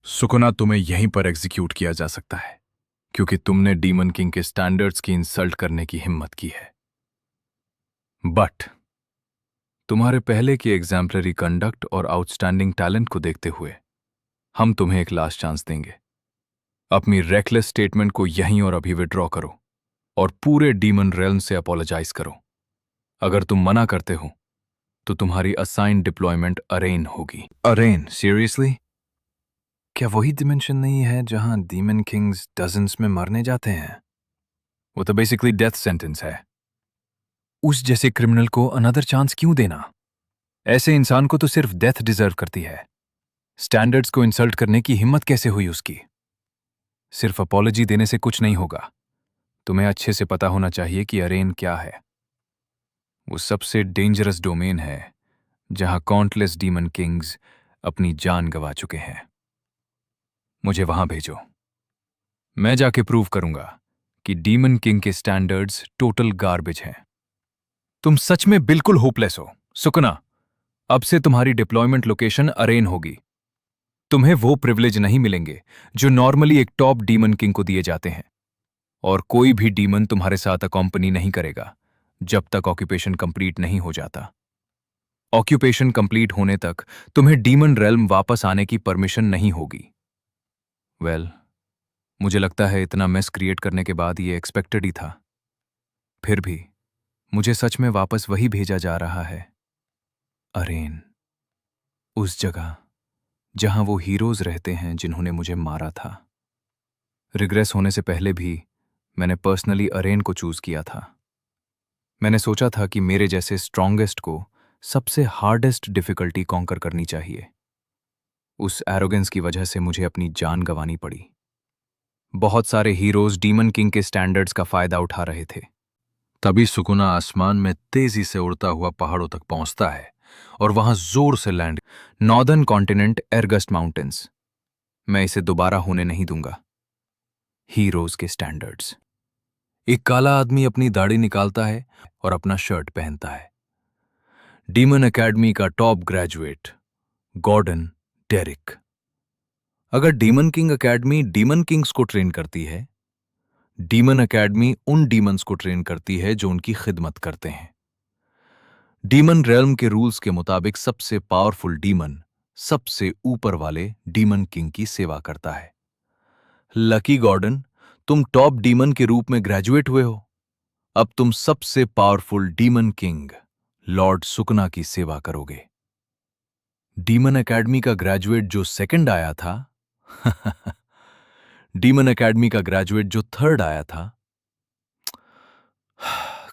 Sukuna, तुम्हें यहीं पर एग्जीक्यूट किया जा सकता है क्योंकि तुमने डीमन किंग के स्टैंडर्ड्स की इंसल्ट करने की हिम्मत की है। बट तुम्हारे पहले की एग्जाम्पलरी कंडक्ट और आउटस्टैंडिंग टैलेंट को देखते हुए हम तुम्हें एक लास्ट चांस देंगे। अपनी रेकलेस स्टेटमेंट को यहीं और अभी विड्रॉ करो और पूरे डीमन रेल्म से अपोलोजाइज करो। अगर तुम मना करते हो तो तुम्हारी असाइन डिप्लॉयमेंट अरेन होगी। अरेन? सीरियसली? क्या वही डिमेंशन नहीं है जहां डीमन किंग्स डजन्स में मरने जाते हैं? वो तो बेसिकली डेथ सेंटेंस है। उस जैसे क्रिमिनल को अनदर चांस क्यों देना? ऐसे इंसान को तो सिर्फ डेथ डिजर्व करती है। स्टैंडर्ड्स को इंसल्ट करने की हिम्मत कैसे हुई उसकी? सिर्फ अपॉलॉजी देने से कुछ नहीं होगा। तुम्हें अच्छे से पता होना चाहिए कि अरेन क्या है। वो सबसे डेंजरस डोमेन है जहां काउंटलेस डीमन किंग्स अपनी जान गंवा चुके हैं। मुझे वहां भेजो। मैं जाके प्रूव करूंगा कि डीमन किंग के स्टैंडर्ड्स टोटल गार्बेज हैं। तुम सच में बिल्कुल होपलेस हो, सुकना। अब से तुम्हारी डिप्लॉयमेंट लोकेशन अरेन होगी। तुम्हें वो प्रिविलेज नहीं मिलेंगे जो नॉर्मली एक टॉप डीमन किंग को दिए जाते हैं, और कोई भी डीमन तुम्हारे साथ अकॉम्पनी नहीं करेगा जब तक ऑक्यूपेशन कंप्लीट नहीं हो जाता। ऑक्यूपेशन कंप्लीट होने तक तुम्हें डीमन रेल्म वापस आने की परमिशन नहीं होगी। वेल, मुझे लगता है इतना मेस क्रिएट करने के बाद ये एक्सपेक्टेड ही था। फिर भी मुझे सच में वापस वही भेजा जा रहा है, अरेन। उस जगह जहां वो हीरोज रहते हैं जिन्होंने मुझे मारा था। रिग्रेस होने से पहले भी मैंने पर्सनली अरेन को चूज किया था। मैंने सोचा था कि मेरे जैसे स्ट्रॉन्गेस्ट को सबसे हार्डेस्ट डिफिकल्टी कॉन्कर करनी चाहिए। उस एरोगेंस की वजह से मुझे अपनी जान गंवानी पड़ी। बहुत सारे हीरोज डीमन किंग के स्टैंडर्ड्स का फायदा उठा रहे थे। तभी सुकुना आसमान में तेजी से उड़ता हुआ पहाड़ों तक पहुंचता है और वहां जोर से land. Northern continent largest mountains. मैं इसे दोबारा होने नहीं दूंगा। हीरोज के स्टैंडर्ड्स। एक काला आदमी अपनी दाढ़ी निकालता है और अपना शर्ट पहनता है। डीमन एकेडमी का टॉप ग्रेजुएट गॉर्डन डेरिक। अगर demon king academy demon Kings को ट्रेन करती है, डीमन एकेडमी उन डीमंस को ट्रेन करती है जो उनकी खिदमत करते हैं। डीमन रेल्म के रूल्स के मुताबिक सबसे पावरफुल डीमन सबसे ऊपर वाले डीमन किंग की सेवा करता है। लकी गॉर्डन, तुम टॉप डीमन के रूप में ग्रेजुएट हुए हो। अब तुम सबसे पावरफुल डीमन किंग लॉर्ड सुकना की सेवा करोगे। डीमन एकेडमी का ग्रेजुएट जो सेकंड आया था डीमन एकेडमी का ग्रेजुएट जो थर्ड आया था,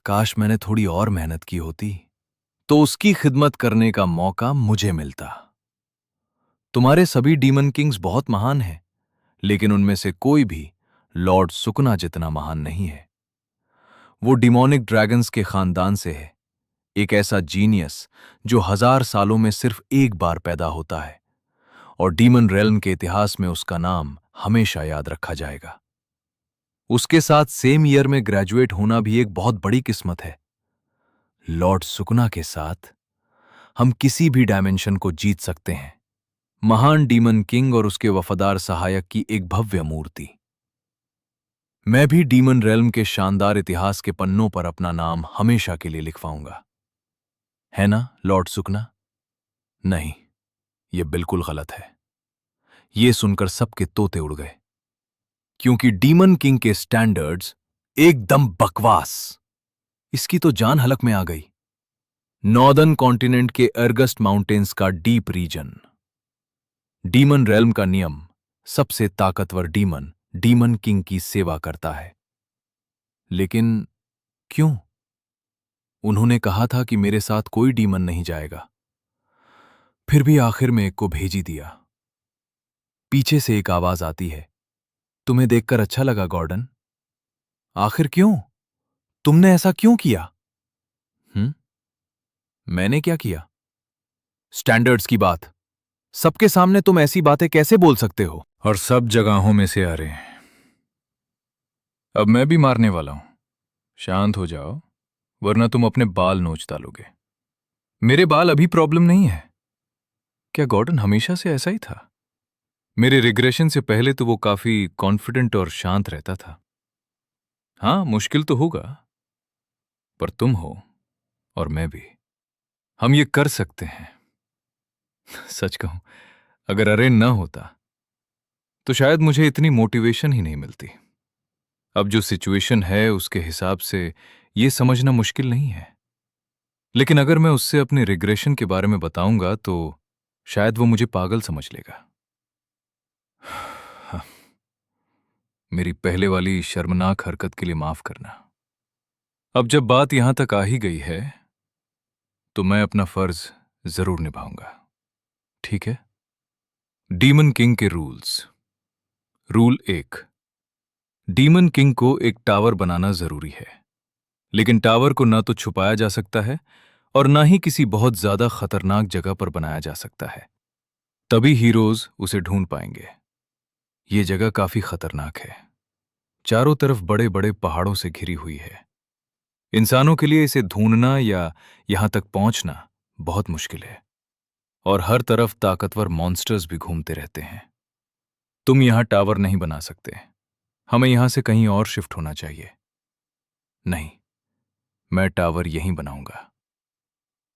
काश मैंने थोड़ी और मेहनत की होती तो उसकी खिदमत करने का मौका मुझे मिलता। तुम्हारे सभी डीमन किंग्स बहुत महान हैं, लेकिन उनमें से कोई भी लॉर्ड सुकना जितना महान नहीं है। वो डिमोनिक ड्रैगन्स के खानदान से है, एक ऐसा जीनियस जो 1000 सालों में सिर्फ एक बार पैदा होता है, और डीमन रेल्म के इतिहास में उसका नाम हमेशा याद रखा जाएगा। उसके साथ सेम ईयर में ग्रेजुएट होना भी एक बहुत बड़ी किस्मत है। लॉर्ड सुकना के साथ हम किसी भी डायमेंशन को जीत सकते हैं। महान डीमन किंग और उसके वफादार सहायक की एक भव्य मूर्ति। मैं भी डीमन रेल्म के शानदार इतिहास के पन्नों पर अपना नाम हमेशा के लिए लिखवाऊंगा। है ना लॉर्ड सुकना? नहीं, यह बिल्कुल गलत है। यह सुनकर सबके तोते उड़ गए, क्योंकि डीमन किंग के स्टैंडर्ड्स एकदम बकवास। इसकी तो जान हलक में आ गई। नॉर्दर्न कॉन्टिनेंट के एरगस्ट माउंटेन्स का डीप रीजन। डीमन रेल्म का नियम, सबसे ताकतवर डीमन डीमन किंग की सेवा करता है। लेकिन क्यों? उन्होंने कहा था कि मेरे साथ कोई डीमन नहीं जाएगा। फिर भी आखिर में एक को भेज ही दिया। पीछे से एक आवाज आती है, तुम्हें देखकर अच्छा लगा गॉर्डन। आखिर क्यों? तुमने ऐसा क्यों किया? मैंने क्या किया? स्टैंडर्ड्स की बात। सबके सामने तुम ऐसी बातें कैसे बोल सकते हो? और सब जगहों में से आ रहे हैं। अब मैं भी मारने वाला हूं। शांत हो जाओ, वरना तुम अपने बाल नोच डालोगे। मेरे बाल अभी प्रॉब्लम नहीं है। क्या गॉर्डन हमेशा से ऐसा ही था? मेरे रिग्रेशन से पहले तो वो काफी कॉन्फिडेंट और शांत रहता था। हाँ, मुश्किल तो होगा, पर तुम हो और मैं भी, हम ये कर सकते हैं। सच कहूं, अगर अरे न होता तो शायद मुझे इतनी मोटिवेशन ही नहीं मिलती। अब जो सिचुएशन है उसके हिसाब से ये समझना मुश्किल नहीं है, लेकिन अगर मैं उससे अपने रिग्रेशन के बारे में बताऊंगा तो शायद वो मुझे पागल समझ लेगा। हाँ, मेरी पहले वाली शर्मनाक हरकत के लिए माफ करना। अब जब बात यहां तक आ ही गई है तो मैं अपना फर्ज जरूर निभाऊंगा, ठीक है? डीमन किंग के रूल्स। रूल 1, डीमन किंग को एक टावर बनाना जरूरी है, लेकिन टावर को ना तो छुपाया जा सकता है और ना ही किसी बहुत ज्यादा खतरनाक जगह पर बनाया जा सकता है। तभी हीरोज उसे ढूंढ पाएंगे। ये जगह काफी खतरनाक है, चारों तरफ बड़े बड़े पहाड़ों से घिरी हुई है। इंसानों के लिए इसे ढूंढना या यहां तक पहुंचना बहुत मुश्किल है, और हर तरफ ताकतवर मॉन्स्टर्स भी घूमते रहते हैं। तुम यहां टावर नहीं बना सकते, हमें यहां से कहीं और शिफ्ट होना चाहिए। नहीं, मैं टावर यहीं बनाऊंगा।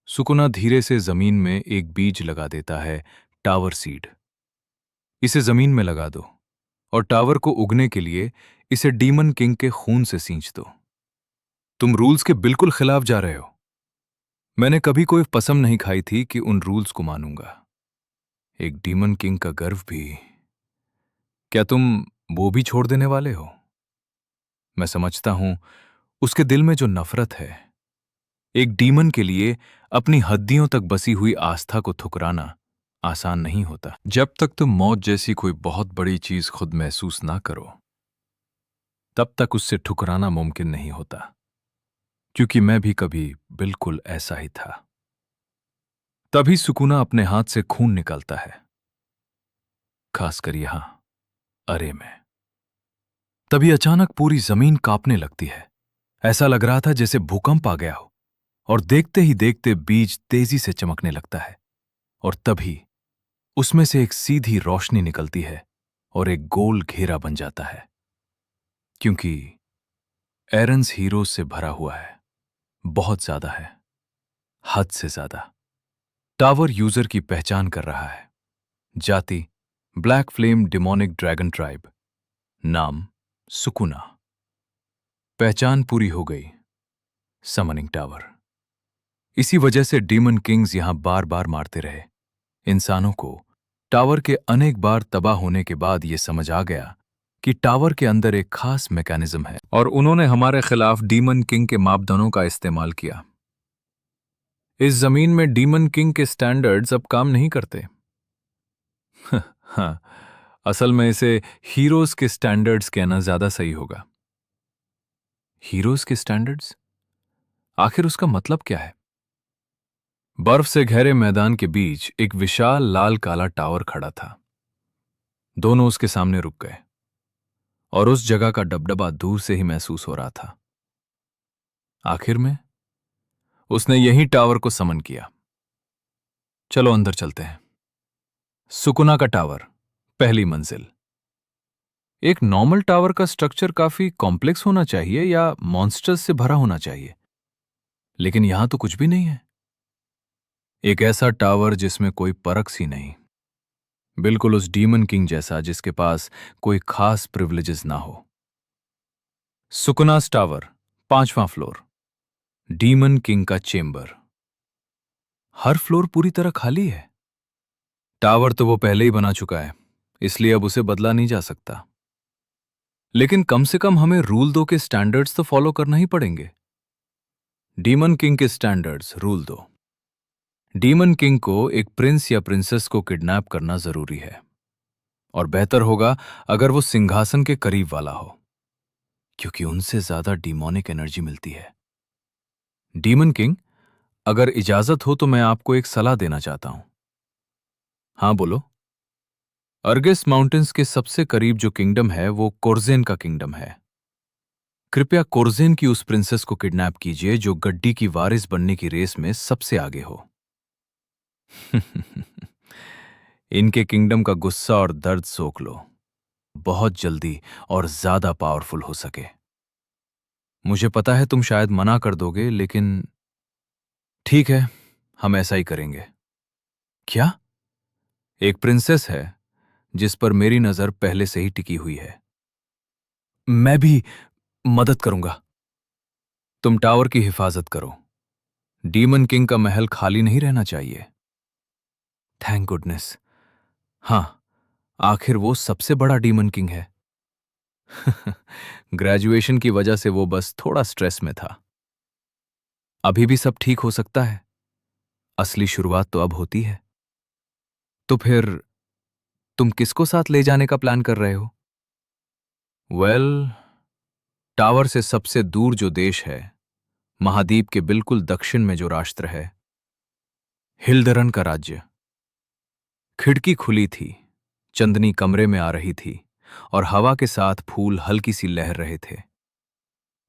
सुकुना धीरे से जमीन में एक बीज लगा देता है, टावर सीड। इसे जमीन में लगा दो और टावर को उगने के लिए इसे डीमन किंग के खून से सींच दो। तुम रूल्स के बिल्कुल खिलाफ जा रहे हो। मैंने कभी कोई कसम नहीं खाई थी कि उन रूल्स को मानूंगा। एक डीमन किंग का गर्व भी। क्या तुम वो भी छोड़ देने वाले हो? मैं समझता हूं उसके दिल में जो नफरत है। एक डीमन के लिए अपनी हड्डियों तक बसी हुई आस्था को ठुकराना आसान नहीं होता। जब तक तुम मौत जैसी कोई बहुत बड़ी चीज खुद महसूस ना करो, तब तक उससे ठुकराना मुमकिन नहीं होता, क्योंकि मैं भी कभी बिल्कुल ऐसा ही था। तभी सुकुना अपने हाथ से खून निकलता है, खासकर यहां अरे में। तभी अचानक पूरी जमीन कांपने लगती है। ऐसा लग रहा था जैसे भूकंप आ गया हो, और देखते ही देखते बीज तेजी से चमकने लगता है, और तभी उसमें से एक सीधी रोशनी निकलती है और एक गोल घेरा बन जाता है, क्योंकि एरन्स हीरोज से भरा हुआ है, बहुत ज्यादा है, हद से ज्यादा। टावर यूजर की पहचान कर रहा है। जाति black flame demonic dragon tribe. नाम सुकुना। पहचान पूरी हो गई, समनिंग टावर। इसी वजह से डीमन किंग्स यहां बार बार मारते रहे। इंसानों को टावर के अनेक बार तबाह होने के बाद यह समझ आ गया कि टावर के अंदर एक खास मैकेनिज्म है, और उन्होंने हमारे खिलाफ डीमन किंग के मापदंडों का इस्तेमाल किया। इस जमीन में डीमन किंग के स्टैंडर्ड्स अब काम नहीं करते। हाँ, असल में इसे हीरोज के स्टैंडर्ड्स कहना ज्यादा सही होगा। हीरोज के स्टैंडर्ड्स? आखिर उसका मतलब क्या है? बर्फ से घिरे मैदान के बीच एक विशाल लाल काला टावर खड़ा था। दोनों उसके सामने रुक गए, और उस जगह का डबडबा दूर से ही महसूस हो रहा था। आखिर में उसने यही टावर को समन किया। चलो अंदर चलते हैं। सुकुना का टावर, पहली मंजिल। एक नॉर्मल टावर का स्ट्रक्चर काफी कॉम्प्लेक्स होना चाहिए या मॉन्स्टर्स से भरा होना चाहिए, लेकिन यहां तो कुछ भी नहीं है। एक ऐसा टावर जिसमें कोई परख सी नहीं, बिल्कुल उस डीमन किंग जैसा जिसके पास कोई खास प्रिविलेजेस ना हो। सुकुनास टावर, 5वां फ्लोर। डीमन किंग का चेंबर। हर फ्लोर पूरी तरह खाली है। टावर तो वो पहले ही बना चुका है, इसलिए अब उसे बदला नहीं जा सकता। लेकिन कम से कम हमें रूल 2 के स्टैंडर्ड्स तो फॉलो करना ही पड़ेंगे। डीमन किंग के स्टैंडर्ड्स, रूल 2। डीमन किंग को एक प्रिंस या प्रिंसेस को किडनैप करना जरूरी है, और बेहतर होगा अगर वो सिंहासन के करीब वाला हो, क्योंकि उनसे ज्यादा डिमोनिक एनर्जी मिलती है। डीमन किंग, अगर इजाजत हो तो मैं आपको एक सलाह देना चाहता हूं। हां बोलो। अर्गेस माउंटेन्स के सबसे करीब जो किंगडम है वो कोर्जेन का किंगडम है। कृपया कोर्जेन की उस प्रिंसेस को किडनैप कीजिए जो गड्डी की वारिस बनने की रेस में सबसे आगे हो। इनके किंगडम का गुस्सा और दर्द सोख लो, बहुत जल्दी और ज्यादा पावरफुल हो सके। मुझे पता है तुम शायद मना कर दोगे, लेकिन ठीक है, हम ऐसा ही करेंगे। क्या? एक प्रिंसेस है जिस पर मेरी नजर पहले से ही टिकी हुई है। मैं भी मदद करूंगा। तुम टावर की हिफाजत करो। डीमन किंग का महल खाली नहीं रहना चाहिए। Thank goodness. हाँ, आखिर वो सबसे बड़ा डीमन किंग है। ग्रेजुएशन की वजह से वो बस थोड़ा स्ट्रेस में था। अभी भी सब ठीक हो सकता है। असली शुरुआत तो अब होती है। तो फिर तुम किसको साथ ले जाने का प्लान कर रहे हो? वेल, टावर से सबसे दूर जो देश है, महाद्वीप के बिल्कुल दक्षिण में जो राष्ट्र है, हिल्दरन का राज्य। खिड़की खुली थी, चंदनी कमरे में आ रही थी और हवा के साथ फूल हल्की सी लहर रहे थे।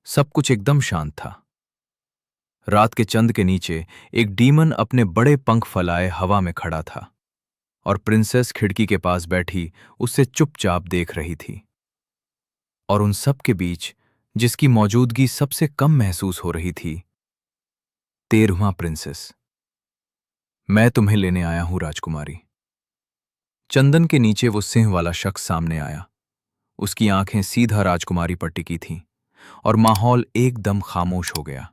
सब कुछ एकदम शांत था। रात के चंद के नीचे एक डीमन अपने बड़े पंख फैलाए हवा में खड़ा था और प्रिंसेस खिड़की के पास बैठी उसे चुपचाप देख रही थी। और उन सब के बीच जिसकी मौजूदगी सबसे कम महसूस हो रही थी, 13वां प्रिंसेस। मैं तुम्हें लेने आया हूं राजकुमारी। चंदन के नीचे वो सिंह वाला शख्स सामने आया। उसकी आंखें सीधा राजकुमारी पर टिकी थीं और माहौल एकदम खामोश हो गया।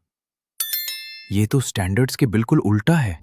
ये तो स्टैंडर्ड्स के बिल्कुल उल्टा है।